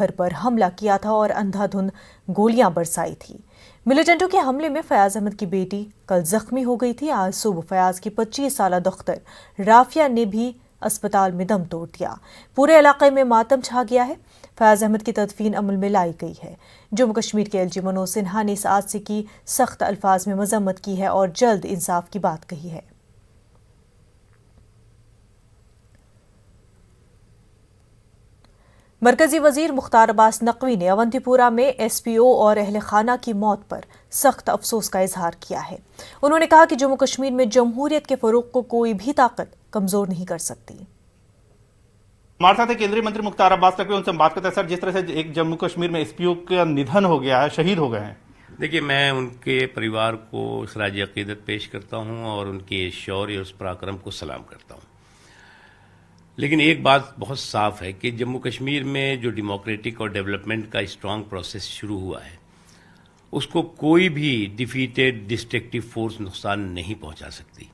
घर पर हमला किया था और अंधाधुंध गोलियां बरसाई थी। मिलिटेंटों के हमले में फयाज अहमद की बेटी कल जख्मी हो गई थी। आज सुबह फयाज की 25 साल दख्तर राफिया ने भी अस्पताल में दम तोड़ दिया। पूरे इलाके में मातम छा गया है। फयाज अहमद की तदफीन अमल में लाई गई है। जम्मू कश्मीर के एलजी मनोज सिन्हा ने इस हादसे की सख्त अल्फाज में मजम्मत की है और जल्द इंसाफ की बात कही है। मरकजी वजीर मुख्तार अब्बास नकवी ने अवंतीपुरा में एसपीओ और अहले खाना की मौत पर सख्त अफसोस का इजहार किया है। उन्होंने कहा कि जम्मू कश्मीर में जमहूरियत के फरोग को कोई भी ताकत कमजोर नहीं कर सकती। हमारे साथ केंद्रीय मंत्री मुख्तार अब्बास नकवी, उनसे हम बात करते हैं। सर, जिस तरह से एक जम्मू कश्मीर में एसपीओ का निधन हो गया है, शहीद हो गए हैं, देखिए, मैं उनके परिवार को सराज अकीदत पेश करता हूं और उनके शौर्य और उस पराक्रम को सलाम करता हूं। लेकिन एक बात बहुत साफ है कि जम्मू कश्मीर में जो डेमोक्रेटिक और डेवलपमेंट का स्ट्रांग प्रोसेस शुरू हुआ है, उसको कोई भी डिफीटेड डिस्ट्रक्टिव फोर्स नुकसान नहीं पहुंचा सकती।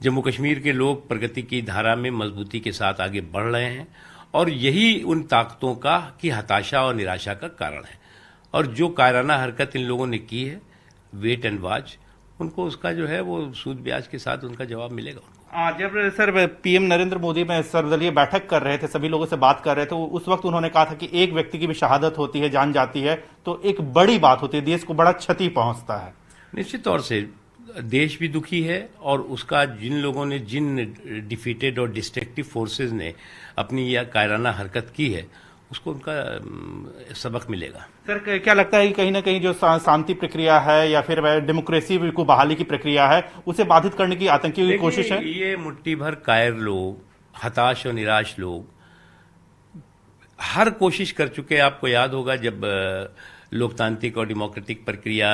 जम्मू कश्मीर के लोग प्रगति की धारा में मजबूती के साथ आगे बढ़ रहे हैं और यही उन ताकतों का की हताशा और निराशा का कारण है। और जो कायराना हरकत इन लोगों ने की है, वेट एंड वॉच, उनको उसका जो है वो सूद ब्याज के साथ उनका जवाब मिलेगा उनको। जब सर पीएम नरेंद्र मोदी में सर्वदलीय बैठक कर रहे थे, सभी लोगों से बात कर रहे थे, उस वक्त उन्होंने कहा था कि एक व्यक्ति की भी शहादत होती है, जान जाती है तो एक बड़ी बात होती है, देश को बड़ा क्षति पहुंचता है। निश्चित तौर से देश भी दुखी है और उसका जिन लोगों ने, जिन डिफीटेड और डिस्ट्रक्टिव फोर्सेस ने अपनी यह कायराना हरकत की है, उसको उनका सबक मिलेगा। सर, क्या लगता है कि कहीं ना कहीं जो शांति प्रक्रिया है या फिर डेमोक्रेसी को बहाली की प्रक्रिया है, उसे बाधित करने की आतंकियों की कोशिश है? ये मुट्ठी भर कायर लोग, हताश और निराश लोग हर कोशिश कर चुके हैं। आपको याद होगा जब लोकतांत्रिक और डेमोक्रेटिक प्रक्रिया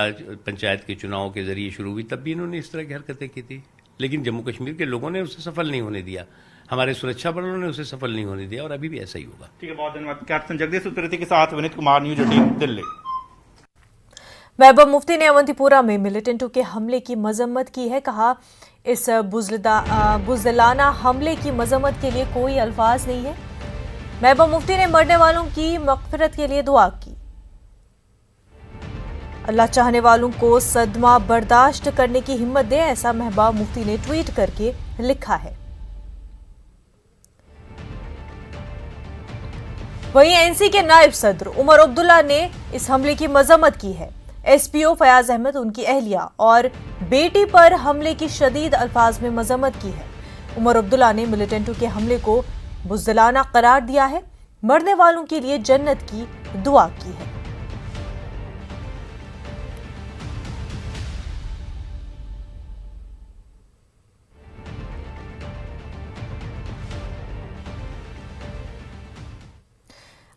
पंचायत के चुनावों के जरिए शुरू हुई, तब भी इन्होंने इस तरह की हरकतें की थी, लेकिन जम्मू कश्मीर के लोगों ने उसे सफल नहीं होने दिया, हमारे सुरक्षा बलों ने उसे सफल नहीं होने दिया और अभी भी ऐसा ही होगा। ठीक है, बहुत धन्यवाद। कैप्टन जगदीश उतरती के साथ विनीत कुमार, न्यूज 18 दिल्ली। महबूबा मुफ्ती ने अवंतीपुरा में मिलिटेंटों के हमले की मजम्मत की है। कहा, इस बुज़दिलाना हमले की मजम्मत के लिए कोई अल्फाज नहीं है। महबूबा मुफ्ती ने मरने वालों की मग़फ़िरत के लिए दुआ की। अल्लाह चाहने वालों को सदमा बर्दाश्त करने की हिम्मत दे, ऐसा महबूबा मुफ्ती ने ट्वीट करके लिखा है। वहीं एनसी के नायब सदर उमर अब्दुल्ला ने इस हमले की मजम्मत की है। एसपीओ फयाज अहमद, उनकी अहलिया और बेटी पर हमले की शदीद अल्फाज में मजम्मत की है। उमर अब्दुल्ला ने मिलिटेंटों के हमले को बुज़दिलाना करार दिया है। मरने वालों के लिए जन्नत की दुआ की है।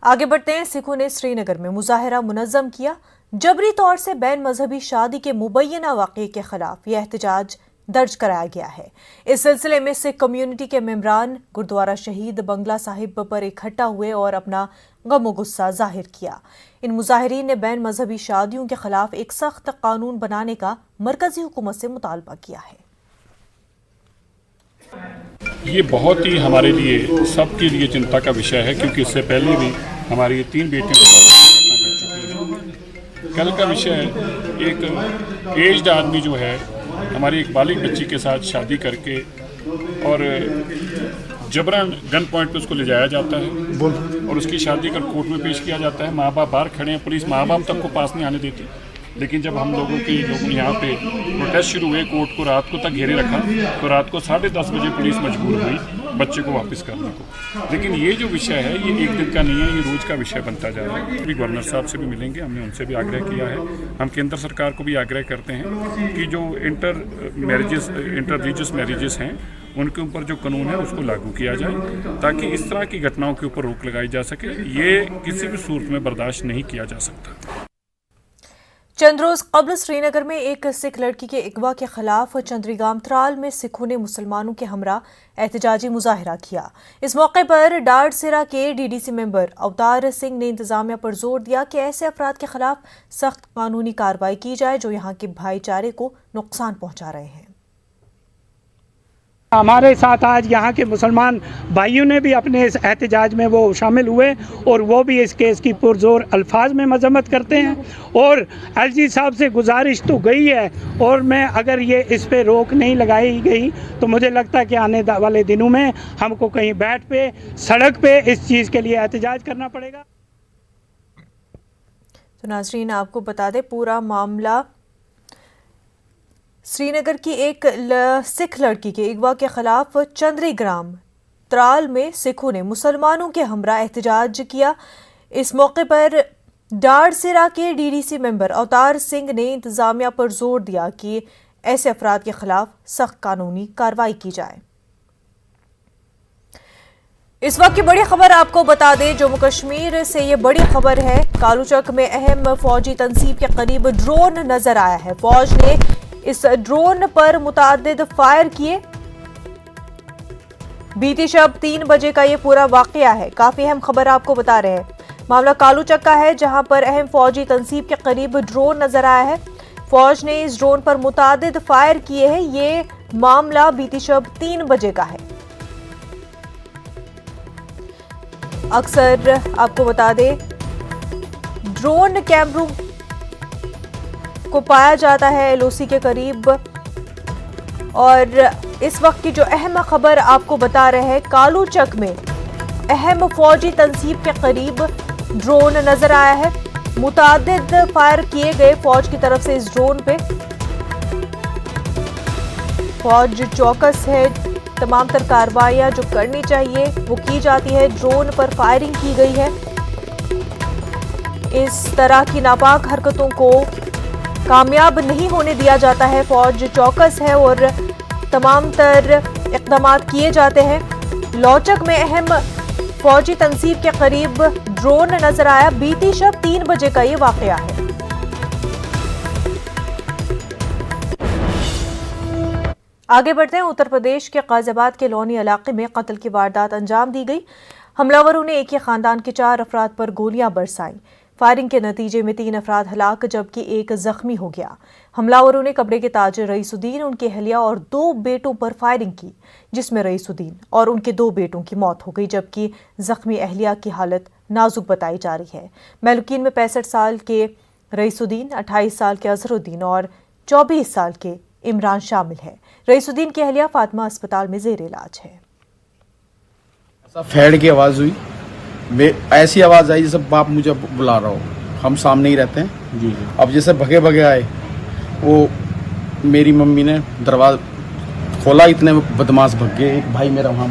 आगे बढ़ते हैं। सिखों ने श्रीनगर में मुजाहरा मुनज़्ज़म किया। जबरी तौर से बैन मजहबी शादी के मुबैना वाक़े के खिलाफ यह एहतजाज दर्ज कराया गया है। इस सिलसिले में सिख कम्युनिटी के मेंबरान गुरुद्वारा शहीद बंगला साहिब पर इकट्ठा हुए और अपना गम गुस्सा जाहिर किया। इन मुजाहिरीन ने बैन मजहबी शादियों के खिलाफ एक सख्त कानून बनाने का मरकजी हुकूमत से मुतालबा किया है। ये बहुत ही हमारे लिए, सबके लिए चिंता का विषय है, क्योंकि इससे पहले भी हमारी 3 बेटियों के साथ घटना घट चुकी है। कल का विषय है, एक एज्ड आदमी जो है हमारी एक बालिग बच्ची के साथ शादी करके और जबरन गन पॉइंट पे उसको ले जाया जाता है और उसकी शादी कर कोर्ट में पेश किया जाता है। माँ बाप बाहर खड़े हैं, पुलिस माँ बाप तक को पास नहीं आने देती। लेकिन जब हम लोगों ने यहाँ पे प्रोटेस्ट शुरू हुए, कोर्ट को रात को तक घेरे रखा, तो रात को 10:30 बजे पुलिस मजबूर हुई बच्चे को वापस करने को। लेकिन ये जो विषय है, ये एक दिन का नहीं है, ये रोज़ का विषय बनता जा रहा है। अभी गवर्नर साहब से भी मिलेंगे, हमने उनसे भी आग्रह किया है। हम केंद्र सरकार को भी आग्रह करते हैं कि जो इंटर रिलीजियस मैरिजेस हैं, उनके ऊपर जो कानून है उसको लागू किया जाए, ताकि इस तरह की घटनाओं के ऊपर रोक लगाई जा सके। ये किसी भी सूरत में बर्दाश्त नहीं किया जा सकता। चंद रोज कबल श्रीनगर में एक सिख लड़की के अगवा के खिलाफ चंद्रीगाम त्राल में सिखों ने मुसलमानों के हमरा एहतजाजी मुजाहरा किया। इस मौके पर डाडसिरा के डीडीसी मेंबर अवतार सिंह ने इंतजामिया पर जोर दिया कि ऐसे अफराद के खिलाफ सख्त कानूनी कार्रवाई की जाए जो यहाँ के भाईचारे को नुकसान पहुंचा रहे हैं। हमारे साथ आज यहाँ के मुसलमान भाइयों ने भी अपने इस एहतजाज में वो शामिल हुए और वो भी इस केस की पुरजोर अल्फाज में मजम्मत करते हैं। और एलजी साहब से गुजारिश तो गई है, और मैं अगर ये इस पे रोक नहीं लगाई गई तो मुझे लगता है कि आने वाले दिनों में हमको कहीं बैठ पे सड़क पे इस चीज़ के लिए एहतजाज करना पड़ेगा। तो नाज़रीन, आपको बता दें पूरा मामला श्रीनगर की एक सिख लड़की के अगवा के खिलाफ चंद्रीग्राम त्राल में सिखों ने मुसलमानों के हमरा एहतजाज किया। इस मौके पर डाड़सिरा के डीडीसी मेंबर अवतार सिंह ने इंतजामिया पर जोर दिया कि ऐसे अफराद के खिलाफ सख्त कानूनी कार्रवाई की जाए। इस वक्त की बड़ी खबर आपको बता दें, जम्मू कश्मीर से ये बड़ी खबर है। कालूचक में अहम फौजी तंसीब के करीब ड्रोन नजर आया है। फौज ने इस ड्रोन पर मुतादिद फायर किए। बीती शब 3 बजे का ये पूरा वाकया है। काफी अहम खबर आपको बता रहे हैं। मामला कालूचक का है, जहां पर अहम फौजी तंसीब के करीब ड्रोन नजर आया है। फौज ने इस ड्रोन पर मुतादिद फायर किए हैं। ये मामला बीती शब 3 बजे का है। अक्सर आपको बता दें, ड्रोन कैमरों को पाया जाता है एलओसी के करीब। और इस वक्त की जो अहम खबर आपको बता रहे हैं, कालूचक में अहम फौजी तंसीब के करीब ड्रोन नजर आया है। मुतादिद फायर किए गए फौज की तरफ से इस ड्रोन पे। फौज चौकस है। तमाम तर कार्रवाइयां जो करनी चाहिए वो की जाती है। ड्रोन पर फायरिंग की गई है। इस तरह की नापाक हरकतों को कामयाब नहीं होने दिया जाता है। फौज चौकस है और तमाम तर इक़दाम किए जाते हैं। लौचक में अहम फौजी तंसीब के करीब ड्रोन नजर आया। बीती शब 3 बजे का ये वाकया है। आगे बढ़ते हैं। उत्तर प्रदेश के गाजियाबाद के लोनी इलाके में कत्ल की वारदात अंजाम दी गई। हमलावरों ने एक ही खानदान के 4 अफराद पर गोलियां बरसाईं। फायरिंग के नतीजे में 3 अफराद हलाक जबकि 1 जख्मी हो गया। हमलावरों ने कपड़े के ताजिर रईसुद्दीन, उनके अहलिया और 2 बेटों पर फायरिंग की, जिसमें रईसुद्दीन और उनके 2 बेटों की मौत हो गई, जबकि जख्मी अहलिया की हालत नाजुक बताई जा रही है। महलुकीन में 65 साल के रईसुद्दीन, 28 साल के अजहरुद्दीन और 24 साल के इमरान शामिल है। रईसुद्दीन की अहलिया फातिमा अस्पताल में जेर इलाज है। फैड की आवाज़ हुई, ऐसी आवाज़ आई जैसे बाप मुझे बुला रहा हो। हम सामने ही रहते हैं जी। अब जैसे भगे भगे आए, वो मेरी मम्मी ने दरवाज़ा खोला, इतने बदमाश भग गए। एक भाई मेरा वहाँ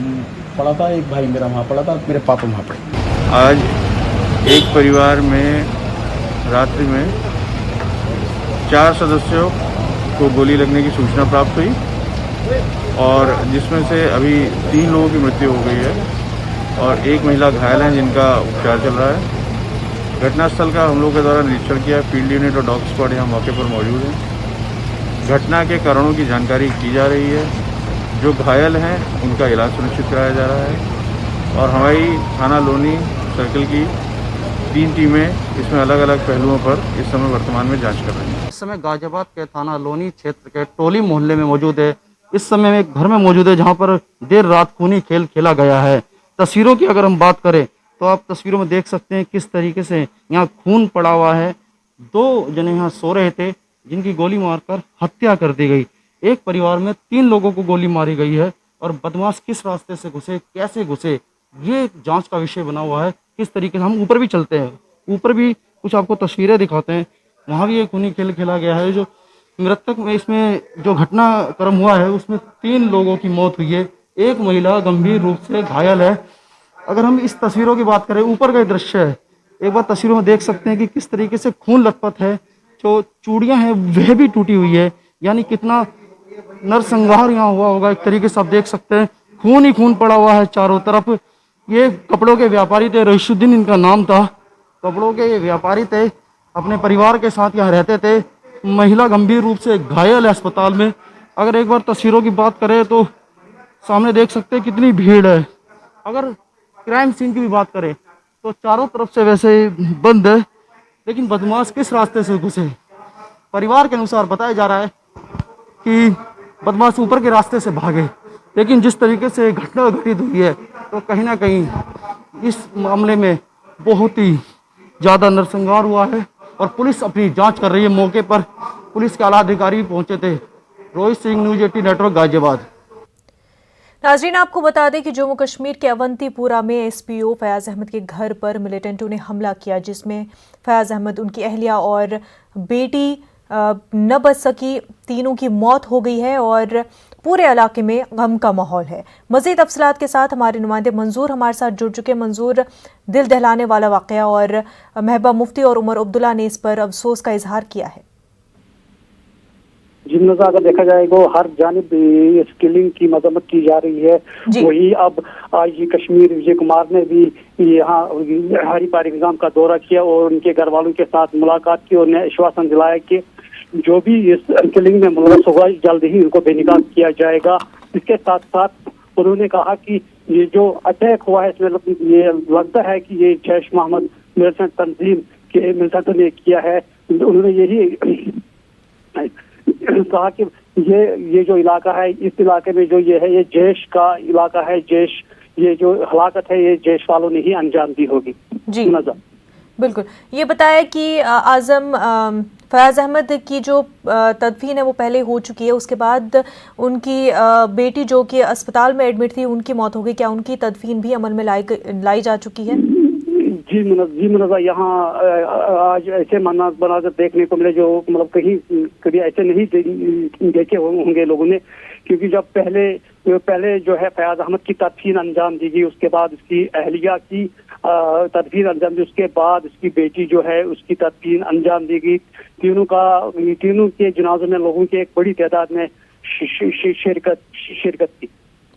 पड़ा था, एक भाई मेरा वहाँ पड़ा था, मेरे पापा वहाँ पड़े। आज एक परिवार में रात्रि में 4 सदस्यों को गोली लगने की सूचना प्राप्त हुई और जिसमें से अभी 3 लोगों की मृत्यु हो गई है और एक महिला घायल है जिनका उपचार चल रहा है। घटनास्थल का हम लोग के द्वारा निरीक्षण किया। फील्ड यूनिट और डॉग स्क्वाड यहाँ मौके पर मौजूद है। घटना के कारणों की जानकारी की जा रही है। जो घायल हैं उनका इलाज सुनिश्चित कराया जा रहा है और हमारी थाना लोनी सर्कल की 3 टीमें इसमें अलग अलग पहलुओं पर इस समय वर्तमान में जांच कर रही हैं। इस समय गाजियाबाद के थाना लोनी क्षेत्र के टोली मोहल्ले में मौजूद है। इस समय एक घर में मौजूद है जहां पर देर रात खूनी खेल खेला गया है। तस्वीरों की अगर हम बात करें तो आप तस्वीरों में देख सकते हैं किस तरीके से यहाँ खून पड़ा हुआ है। 2 जने यहाँ सो रहे थे जिनकी गोली मारकर हत्या कर दी गई। एक परिवार में 3 लोगों को गोली मारी गई है और बदमाश किस रास्ते से घुसे, कैसे घुसे, ये जांच का विषय बना हुआ है। किस तरीके से हम ऊपर भी चलते हैं, ऊपर भी कुछ आपको तस्वीरें दिखाते हैं। वहाँ भी एक खूनी खेल खेला गया है। जो मृतक में इसमें जो घटनाक्रम हुआ है उसमें 3 लोगों की मौत हुई है। एक महिला गंभीर रूप से घायल है। अगर हम इस तस्वीरों की बात करें, ऊपर का दृश्य है, एक बार तस्वीरों में देख सकते हैं कि किस तरीके से खून लथपथ है। जो चूड़ियां हैं वह भी टूटी हुई है, यानी कितना नरसंहार यहाँ हुआ होगा। एक तरीके से आप देख सकते हैं खून ही खून पड़ा हुआ है चारों तरफ। ये कपड़ों के व्यापारी थे, रईसुद्दीन इनका नाम था। कपड़ों के व्यापारी थे, अपने परिवार के साथ यहाँ रहते थे। महिला गंभीर रूप से घायल है अस्पताल में। अगर एक बार तस्वीरों की बात करें तो सामने देख सकते हैं कितनी भीड़ है। अगर क्राइम सीन की भी बात करें तो चारों तरफ से वैसे बंद है, लेकिन बदमाश किस रास्ते से घुसे। परिवार के अनुसार बताया जा रहा है कि बदमाश ऊपर के रास्ते से भागे लेकिन जिस तरीके से घटना घटित हुई है तो कहीं ना कहीं इस मामले में बहुत ही ज़्यादा नरसंहार हुआ है और पुलिस अपनी जांच कर रही है। मौके पर पुलिस के आला अधिकारी पहुंचे थे। Rohit Singh, news 18 network, Ghaziabad. नाजरीन, आपको बता दें कि जम्मू कश्मीर के अवंतीपुरा में एसपीओ फयाज अहमद के घर पर मिलिटेंटों ने हमला किया, जिसमें फयाज अहमद, उनकी अहलिया और बेटी न बच सकी। तीनों की मौत हो गई है और पूरे इलाके में गम का माहौल है। मजीद तफसीलात के साथ हमारे नुमाइंदे मंजूर हमारे साथ जुड़ चुके। मंजूर, दिल दहलाने वाला वाकया और महबूबा मुफ्ती और उमर अब्दुल्ला ने इस पर अफसोस का इजहार किया है। जिनका अगर देखा जाएगा हर जानिब इस किलिंग की मजम्मत की जा रही है। वही अब आईजी कश्मीर विजय कुमार ने भी यहाँ हरी पारिगाम का दौरा किया और उनके घर वालों के साथ मुलाकात की और उन्हें आश्वासन दिलाया कि जो भी इस किलिंग में मुलव्वस होगा जल्द ही उनको बेनिकाब किया जाएगा। इसके साथ साथ उन्होंने कहा कि ये जो अटैक हुआ है इसमें ये लगता है कि ये जैश मोहम्मद मिलिटेंट तंजीम के मिलिटेंटों ने किया है। उन्होंने यही कहा कि ये जो इलाका है, इस इलाके में जो ये है ये जैश का इलाका है। जैश, ये जो हलाकत है ये जैश वालों ने ही अंजाम दी होगी। जी बिल्कुल। ये बताया कि आजम फयाज अहमद की जो तदफीन है वो पहले हो चुकी है, उसके बाद उनकी बेटी जो कि अस्पताल में एडमिट थी उनकी मौत हो गई। क्या उनकी तदफीन भी अमल में लाई जा चुकी है? जी मुनज़्ज़ा, यहाँ आज ऐसे मनाज़र देखने को मिले जो मतलब कभी ऐसे नहीं देखे होंगे लोगों ने, क्योंकि जब पहले जो है फयाज अहमद की तदफीन अंजाम दी गई, उसके बाद उसकी अहलिया की तदफीन अंजाम दी, उसके बाद उसकी बेटी जो है उसकी तदफीन अंजाम दी गई। तीनों के जनाज़ों में लोगों की एक बड़ी तादाद में शिरकत की।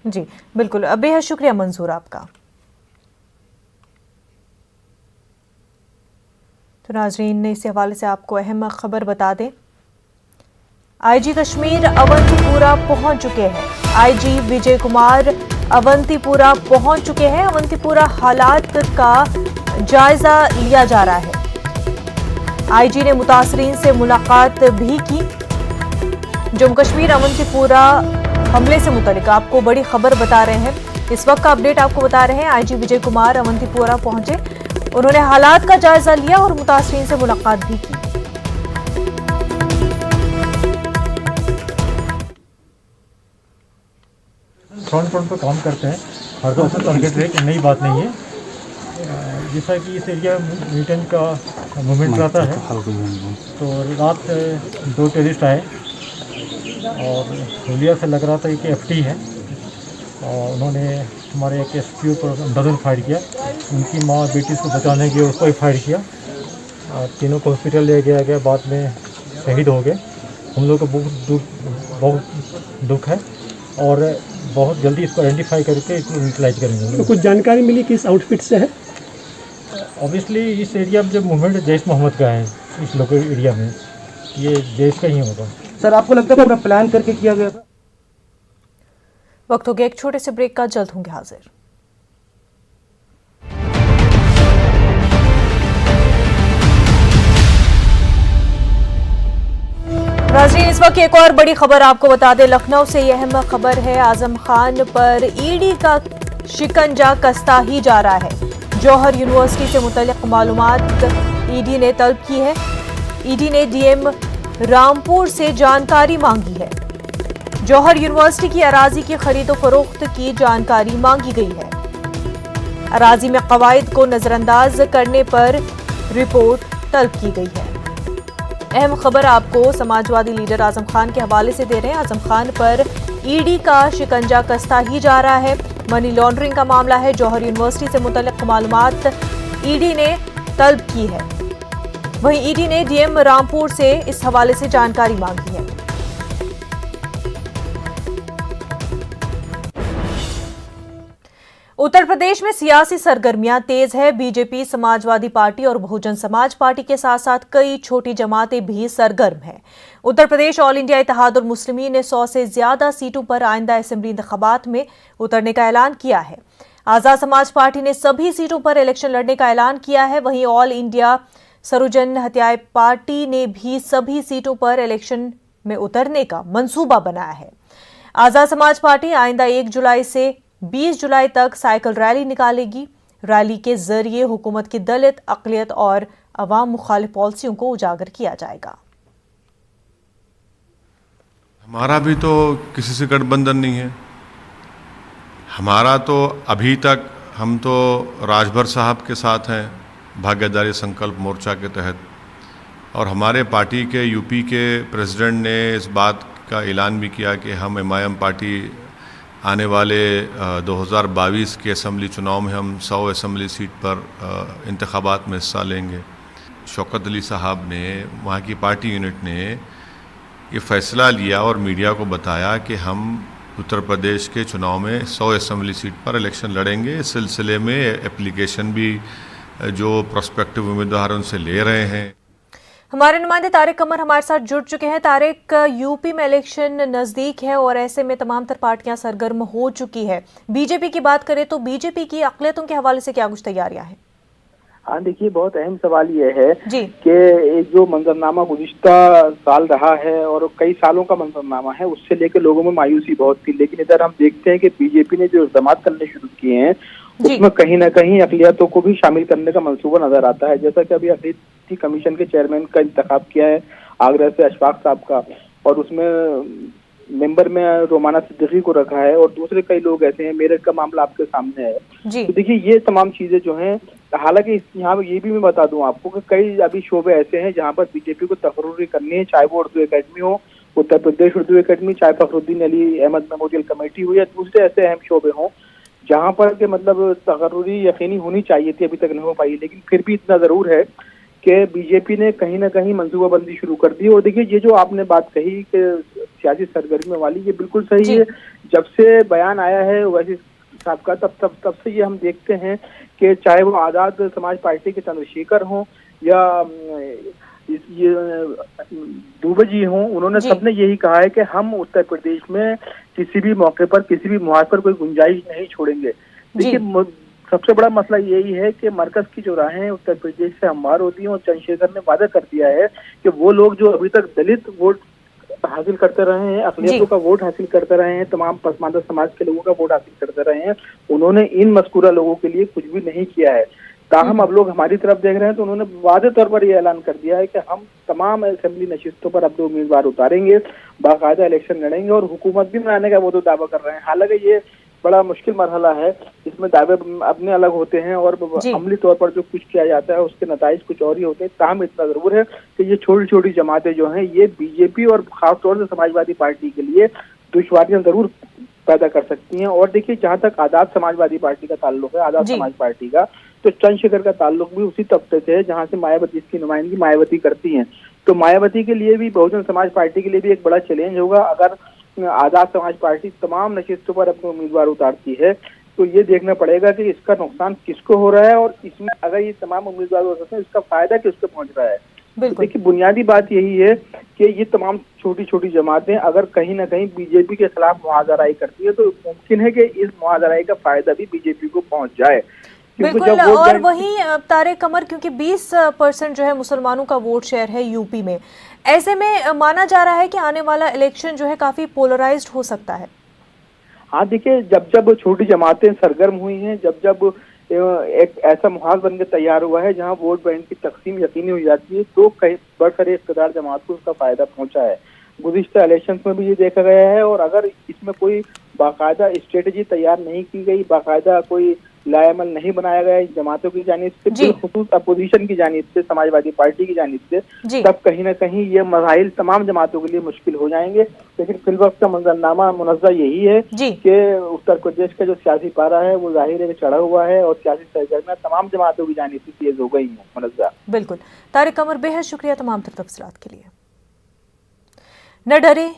जी बिल्कुल, बेहद शुक्रिया मंजूर आपका। तो नाजरीन, इस हवाले से आपको अहम खबर बता दें, आईजी कश्मीर अवंतीपुरा पहुंच चुके हैं। आईजी विजय कुमार अवंतीपुरा पहुंच चुके हैं। अवंतीपुरा हालात का जायजा लिया जा रहा है। आईजी ने मुतासरीन से मुलाकात भी की। जम्मू कश्मीर अवंतीपुरा हमले से मुतालिक आपको बड़ी खबर बता रहे हैं। इस वक्त का अपडेट आपको बता रहे हैं। आईजी विजय कुमार अवंतीपुरा पहुंचे, उन्होंने हालात का जायजा लिया और मुतासरीन से मुलाकात भी की। फ्रंट पर काम करते हैं, हर दफा टारगेट रहे, नई बात नहीं है। जैसा कि इस एरिया में मिलिटेंट का मूवमेंट रहता है, तो रात 2 टेररिस्ट आए और हुलिया से लग रहा था कि एफटी है, और उन्होंने हमारे एक एसपीओ पर डजन फायर किया। उनकी माँ बेटी को बचाने के उसको भी फायर किया। तीनों को हॉस्पिटल ले गया गया, बाद में शहीद हो गए। हम लोग को बहुत दुख है और बहुत जल्दी इसको आइडेंटिफाई करके इसको यूटिलाइज करेंगे। तो कुछ जानकारी मिली किस आउटफिट से है? ऑब्वियसली इस एरिया में जब मूवमेंट जैश मोहम्मद का है, इस लोकल एरिया में ये जैश का ही होगा। सर, आपको लगता है पूरा प्लान करके किया गया था? वक्त हो गया एक छोटे से ब्रेक का, जल्द होंगे हाजिर। नाज़रीन, इस वक्त एक और बड़ी खबर आपको बता दें। लखनऊ से यह अहम खबर है, आजम खान पर ईडी का शिकंजा कसता ही जा रहा है। जौहर यूनिवर्सिटी से मुतल्लिक मालूमात ईडी ने तलब की है। ईडी ने डीएम रामपुर से जानकारी मांगी है। जौहर यूनिवर्सिटी की अराजी की खरीदो फरोख्त की जानकारी मांगी गई है। अराजी में कवायद को नजरअंदाज करने पर रिपोर्ट तलब की गई है। अहम खबर आपको समाजवादी लीडर आजम खान के हवाले से दे रहे हैं। आजम खान पर ईडी का शिकंजा कसता ही जा रहा है। मनी लॉन्ड्रिंग का मामला है। जौहर यूनिवर्सिटी से मुतल्लिक मालूमात ईडी ने तलब की है। वहीं ईडी ने डीएम रामपुर से इस हवाले से जानकारी मांगी है। उत्तर प्रदेश में सियासी सरगर्मियां तेज है। बीजेपी, समाजवादी पार्टी और बहुजन समाज पार्टी के साथ साथ कई छोटी जमातें भी सरगर्म हैं। उत्तर प्रदेश ऑल इंडिया इत्तेहाद और मुस्लिमीन ने 100 से ज्यादा सीटों पर आइंदा असेंबली इंतखाबात में उतरने का ऐलान किया है। आजाद समाज पार्टी ने सभी सीटों पर इलेक्शन लड़ने का ऐलान किया है। वहीं ऑल इंडिया सरोजन हत्याए पार्टी ने भी सभी सीटों पर इलेक्शन में उतरने का मंसूबा बनाया है। आजाद समाज पार्टी आइंदा 1 जुलाई से 20 जुलाई तक साइकिल रैली निकालेगी। रैली के जरिए हुकूमत की दलित, अक़लियत और अवाम मुखालिफ पॉलिसियों को उजागर किया जाएगा। हमारा भी तो किसी से गठबंधन नहीं है। हमारा तो अभी तक हम तो राजभर साहब के साथ हैं भाग्यदारी संकल्प मोर्चा के तहत, और हमारे पार्टी के यूपी के प्रेसिडेंट ने इस बात का ऐलान भी किया कि हम एमआईएम पार्टी आने वाले 2022 के असम्बली चुनाव में हम 100 असम्बली सीट पर इंतखाबात में हिस्सा लेंगे। शौकत अली साहब ने, वहाँ की पार्टी यूनिट ने ये फैसला लिया और मीडिया को बताया कि हम उत्तर प्रदेश के चुनाव में 100 असम्बली सीट पर इलेक्शन लड़ेंगे। इस सिलसिले में एप्लीकेशन भी जो प्रोस्पेक्टिव उम्मीदवार उनसे ले रहे हैं। हमारे नुमाइंदे तारिक कमर हमारे साथ जुड़ चुके हैं। तारिक, यूपी में इलेक्शन नजदीक है और ऐसे में तमाम तर पार्टियां सरगर्म हो चुकी है। बीजेपी की बात करें तो बीजेपी की अक़लियतों के हवाले से क्या कुछ तैयारियां हैं? हाँ, देखिए, बहुत अहम सवाल ये है कि एक जो मंजरनामा गुज़िश्ता साल रहा है और कई सालों का मंजरनामा है, उससे लेकर लोगों में मायूसी बहुत थी। लेकिन इधर हम देखते हैं कि बीजेपी ने जो इक़दाम करने शुरू किए हैं उसमें कहीं ना कहीं अक़लियतों को भी शामिल करने का मंसूबा नजर आता है। जैसा कि अभी अक़लियती कमीशन के चेयरमैन का इंतखाब किया है आगरा से अशफाक साहब का, और उसमें मेंबर में रोमाना सिद्दीकी को रखा है और दूसरे कई लोग ऐसे हैं। मेरठ का मामला आपके सामने है। तो देखिए, ये तमाम चीजें जो हैं, हालांकि यहाँ ये भी मैं बता दूं आपको कि कई अभी शोबे ऐसे हैं जहाँ पर बीजेपी को तकर्रुरी करनी है, चाहे वो उर्दू एकेडमी हो, उत्तर प्रदेश उर्दू एकेडमी, चाहे फखरुद्दीन अली अहमद मेमोरियल कमेटी हो, या दूसरे ऐसे अहम शोबे हों जहाँ पर के मतलब तकर्रुरी यकीनी होनी चाहिए थी, अभी तक नहीं हो पाई। लेकिन फिर भी इतना जरूर है कि बीजेपी ने कहीं ना कहीं मंसूबाबंदी शुरू कर दी। और देखिए, ये जो आपने बात कही कि सियासी सरगर्मियों वाली, ये बिल्कुल सही है। जब से बयान आया है ओवैसी साहब का, तब से ये हम देखते हैं कि चाहे वो आजाद समाज पार्टी के चंद्रशेखर हों या ये दुबे जी हों, उन्होंने सबने यही कहा है कि हम उत्तर प्रदेश में किसी भी मौके पर, किसी भी मुहाज पर कोई गुंजाइश नहीं छोड़ेंगे। देखिए, सबसे बड़ा मसला यही है कि मरकज की जो राहें उत्तर प्रदेश से हमवार होती हैं, और चंद्रशेखर ने वादा कर दिया है कि वो लोग जो अभी तक दलित वोट हासिल करते रहे हैं, अक़लियतों का वोट हासिल करते रहे हैं, तमाम पसमानदा समाज के लोगों का वोट हासिल करते रहे हैं, उन्होंने इन मज़कूरा लोगों के लिए कुछ भी नहीं किया है। ताहम अब लोग हमारी तरफ देख रहे हैं तो उन्होंने वादे तौर पर यह ऐलान कर दिया है कि हम तमाम असेंबली नशिस्तों पर अपने उम्मीदवार उतारेंगे, बाकायदा इलेक्शन लड़ेंगे और हुकूमत भी बनाने का वो तो दावा कर रहे हैं। हालांकि ये बड़ा मुश्किल मरहला है, इसमें दावे अपने अलग होते हैं और अमली तौर पर जो कुछ किया जाता है उसके नताइज कुछ और ही होते हैं। ताहम इतना जरूर है कि ये छोटी छोटी जमातें जो हैं, ये बीजेपी और खासतौर से समाजवादी पार्टी के लिए दुश्वारियां जरूर पैदा कर सकती हैं। और देखिए, जहाँ तक आजाद समाजवादी पार्टी का ताल्लुक है, आजाद समाज पार्टी का, तो चंद्रशेखर का ताल्लुक भी उसी तबके से है जहाँ से मायावती, इसकी नुमाइंदगी मायावती करती हैं। तो मायावती के लिए भी, बहुजन समाज पार्टी के लिए भी एक बड़ा चैलेंज होगा अगर आजाद समाज पार्टी तमाम नशिस्तों पर अपने उम्मीदवार उतारती है। तो ये देखना पड़ेगा कि इसका नुकसान किसको हो रहा है और इसमें अगर ये तमाम उम्मीदवार हो सकते हैं, इसका फायदा किसको पहुंच रहा है। तो देखिए, बुनियादी बात यही है कि ये तमाम छोटी छोटी जमातें अगर कहीं ना कहीं बीजेपी के खिलाफ मुहाजराई करती है तो मुमकिन है कि इस मुहाजराई का फायदा भी बीजेपी को पहुंच जाए। बिल्कुल, और वहीं तारिक कमर, क्योंकि 20% जो है मुसलमानों का वोट शेयर है यूपी में, ऐसे में माना जा रहा है कि आने वाला इलेक्शन जो है काफी पोलराइज्ड हो सकता है। हाँ, देखिए, जब छोटी जमातें सरगर्म हुई हैं, जब एक ऐसा माहौल बनकर तैयार हुआ है जहां वोट बैंक की तकसीम यकीनी हो जाती है, तो कई बड़े इक़्तिदार जमात को उसका फायदा पहुंचा है। गुज़िश्ता इलेक्शन में भी ये देखा गया है। और अगर इसमें कोई बाकायदा स्ट्रेटेजी तैयार नहीं की गई, बाकायदा कोई लाएमल नहीं बनाया गया जमातों की जानिब से, बिलखुसूस अपोजिशन की जानिब से, समाजवादी पार्टी की जानिब से, तब कहीं ना कहीं ये मसाइल तमाम जमातों के लिए मुश्किल हो जाएंगे। लेकिन फिलवक्त का मंजरनामा मुनज़्ज़ा यही है कि उत्तर प्रदेश का जो सियासी पारा है वो जाहिर है चढ़ा हुआ है और सियासी सरगर्मियां तमाम जमातों की जानिब से तेज हो गई हैं। मुनज़्ज़ा, बिल्कुल। तारिक कमर, बेहद शुक्रिया तमाम तफसीलात के लिए। न डरे